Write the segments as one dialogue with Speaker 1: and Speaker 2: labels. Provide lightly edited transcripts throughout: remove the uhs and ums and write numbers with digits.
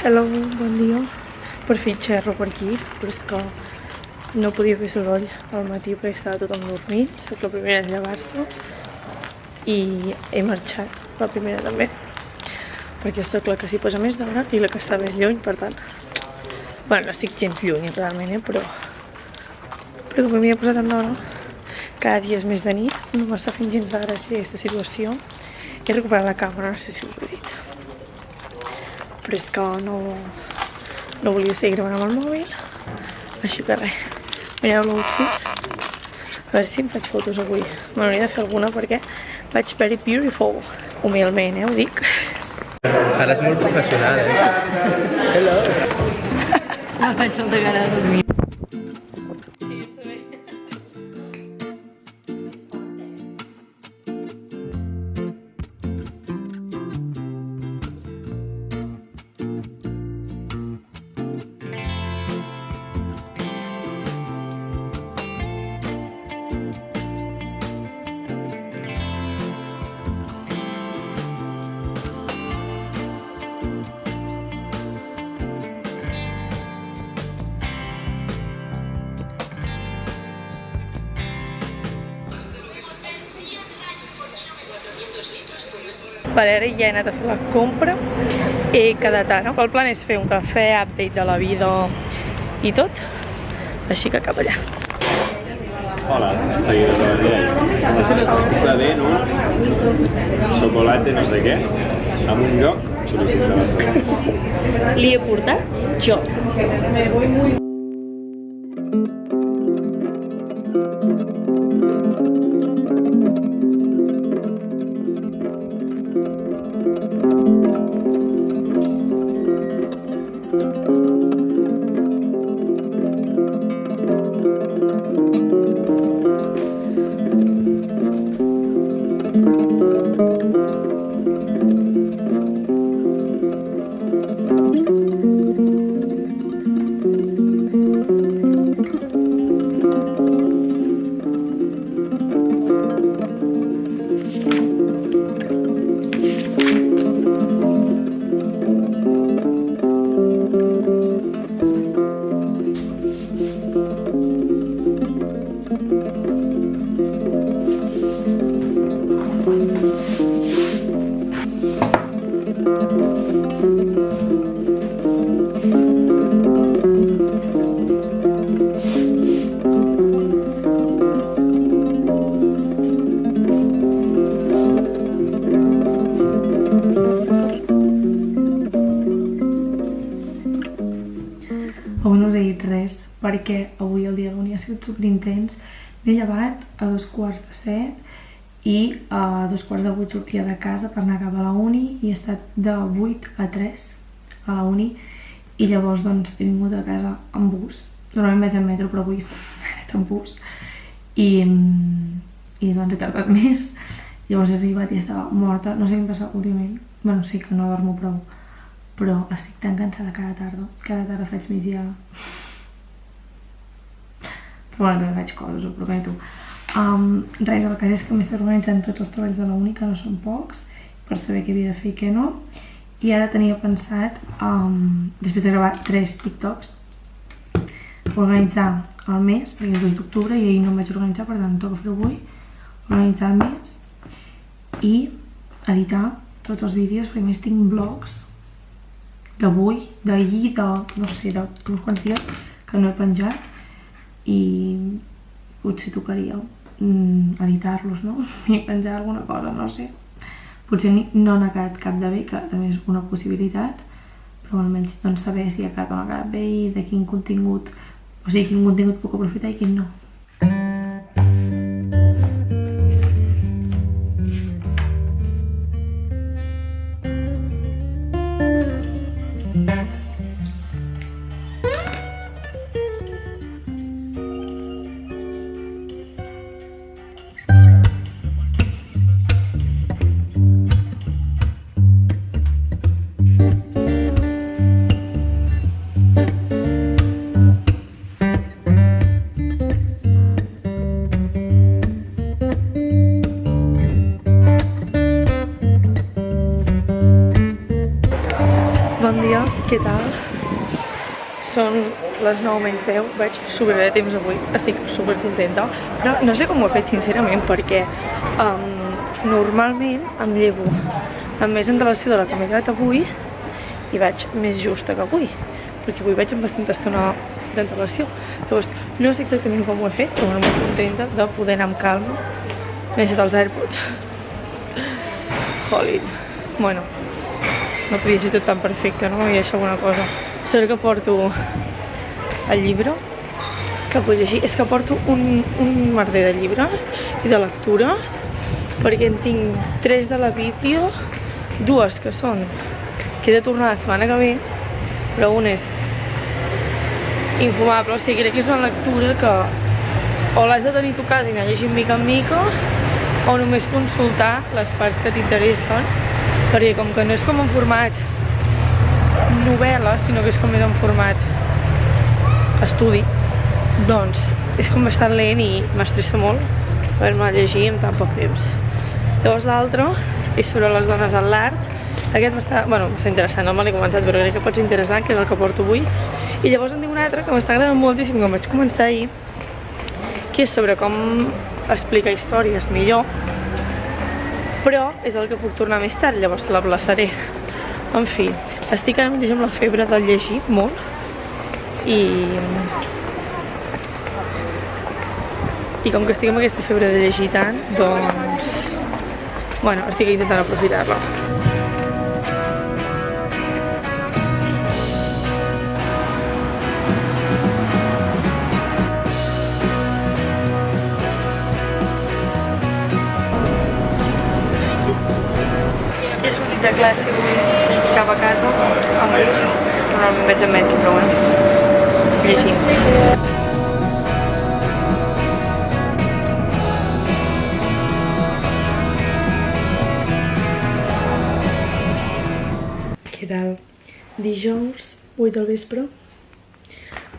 Speaker 1: Hello, bon dia. Per fi xerro per aquí, però és que no podia fer soroll al matí perquè estava tothom dormint. Soc la primera en llevar-se i he marxat, la primera també, perquè soc la que s'hi posa més d'hora i la que està més lluny, per tant... Bueno, no estic gens lluny realment, però com m'hi he posat amb d'hora, cada dia és més de nit, no m'està fent gens de gràcia aquesta situació. He recuperat la càmera, no sé si us ho he dit. Però és que no volia seguir gravant amb el mòbil, així que res, mireu l'outfit, a veure si em faig fotos avui. Me n'hauria de fer alguna perquè vaig very beautiful, humilment, ho dic.
Speaker 2: Ara és molt professional, Hello!
Speaker 1: La faig molta cara de dormir. Vale, ara ja he anat a fer la compra, he quedat ara. El plan és fer un cafè, update de la vida i tot, així que cap allà.
Speaker 3: Hola, seguidors de la Mireia. Estic bevent un xocolate no sé què, en un lloc sol·licit de Barcelona.
Speaker 1: Li he portat jo. Avui no us he dit res perquè avui el dia d'uni ha sigut superintens. M'he llevat a 7:15 i a 7:15 sortia de casa per anar cap a la uni i he estat de 8 a 3 a la uni i llavors doncs he vingut a casa amb bus. Normalment vaig en metro però avui he anat en bus i doncs he tardat més. Llavors he arribat i estava morta, no sé què em passa últimament, bueno sí que no dormo prou, però estic tan cansada cada tarda faig més ja... Però bueno, també faig coses, ho prometo. Res, el cas és que m'estic organitzant tots els treballs de la uni, que no són pocs, per saber què havia de fer i què no. I ara tenia pensat, després de gravar 3 TikToks, organitzar el mes, perquè és 2 d'octubre i ahir no em vaig organitzar, per tant toca fer-ho avui, organitzar el mes i editar tots els vídeos, perquè més tinc vlogs d'avui, d'ahir, no sé, d'uns quants dies que no he penjat i potser tocaria editar-los, no? I penjar alguna cosa, no sé. Potser no ha quedat cap de bé, que també és una possibilitat, però almenys doncs saber si ha quedat o no ha quedat bé i de quin contingut, o sigui, quin contingut puc aprofitar i quin no. Què tal? Són les 9 menys 10, vaig super bé de temps avui, estic super contenta, però no sé com ho he fet sincerament perquè normalment em llevo amb més antelació de la que m'he quedat avui i vaig més justa que avui, perquè avui vaig amb bastanta estona d'antelació. Llavors, no sé exactament com ho he fet, però molt contenta de poder anar amb calma. M'he deixat els AirPods. Jolín. Bueno, no podia ser tot tan perfecte, no? I això alguna cosa. Sort que porto el llibre que vull llegir. És que porto un merder de llibres i de lectures, perquè en tinc 3 de la Bíblia, 2 que són que he de tornar la setmana que ve, però un és infumable, o sigui, crec que és una lectura que o l'has de tenir a tu casa i anar llegint mica en mica, o només consultar les parts que t'interessen, perquè com que no és com en format novel·la, sinó que és com més en format estudi, doncs és com bastant lent i m'estressa molt haver-me de llegir en tan poc temps. Llavors l'altre és sobre les dones en l'art. Aquest m'està, bueno, m'està interessant, no me l'he començat, però crec que pot ser interessant, que és el que porto avui. I llavors en tinc un altre que m'està agradant moltíssim, que em vaig començar ahir, que és sobre com explicar històries millor, però és el que puc tornar més tard, llavors l'aplaçaré. En fi, estic ara mateix amb la febre de llegir molt i com que estic amb aquesta febre de llegir tant, doncs, bueno, estic intentant aprofitar-la. He sortit de classe avui cap a casa amb bus, normalment vaig amb metro, però bueno, llegint. Què tal? Dijous, 8 del vespre.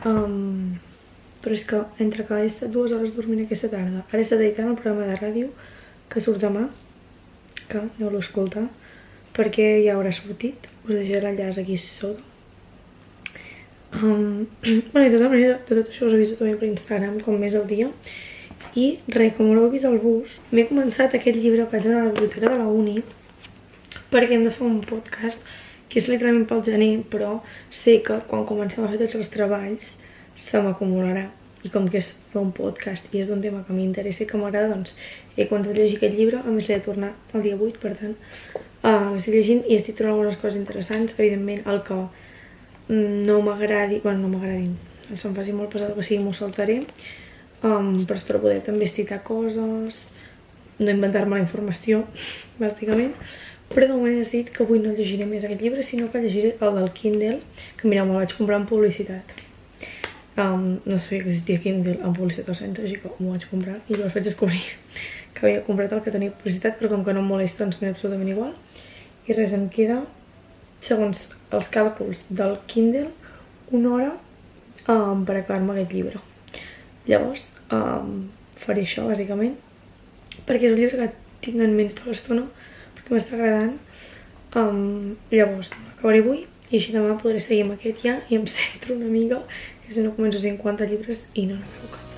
Speaker 1: Però és que entre que he estat 2 hores dormint aquesta tarda, ara he estat editant el programa de ràdio que surt demà, que aneu-lo a escoltar, perquè ja haurà sortit, us deixaré l'enllaç aquí sota. Bueno, i de tota manera, tot això us aviso també per Instagram, com més al dia. I res, com haureu vist al bus, m'he començat aquest llibre que vaig anar a la biblioteca de la uni, perquè hem de fer un podcast, que és literalment pel gener, però sé que quan comencem a fer tots els treballs se m'acumularà. I com que és fer un podcast i és un tema que m'interessa i que m'agrada, doncs he començat a llegir aquest llibre, a més l'he de tornar el dia 8, per tant l'estic llegint i estic trobant algunes coses interessants. Evidentment el que no m'agradi, bueno, no m'agradin, se'm faci molt pesat que sigui, m'ho saltaré, però és per poder també citar coses, no inventar-me la informació, bàsicament. Però de moment he decidit que avui no llegiré més aquest llibre, sinó que llegiré el del Kindle, que mireu, me'l vaig comprar en publicitat. No sabia que existia Kindle en publicitat o sense, així que m'ho vaig comprar i llavors vaig descobrir que havia comprat el que tenia publicitat, però com que no em molesta, doncs m'és absolutament igual. I res, em queda, segons els càlculs del Kindle, 1 hora per acabar-me aquest llibre. Llavors, faré això, bàsicament, perquè és un llibre que tinc en ment tota l'estona, perquè m'està agradant. Llavors, l'acabaré avui i així demà podré seguir amb aquest ja i em centro una mica, que si no començo 50 llibres i no n'hi ha.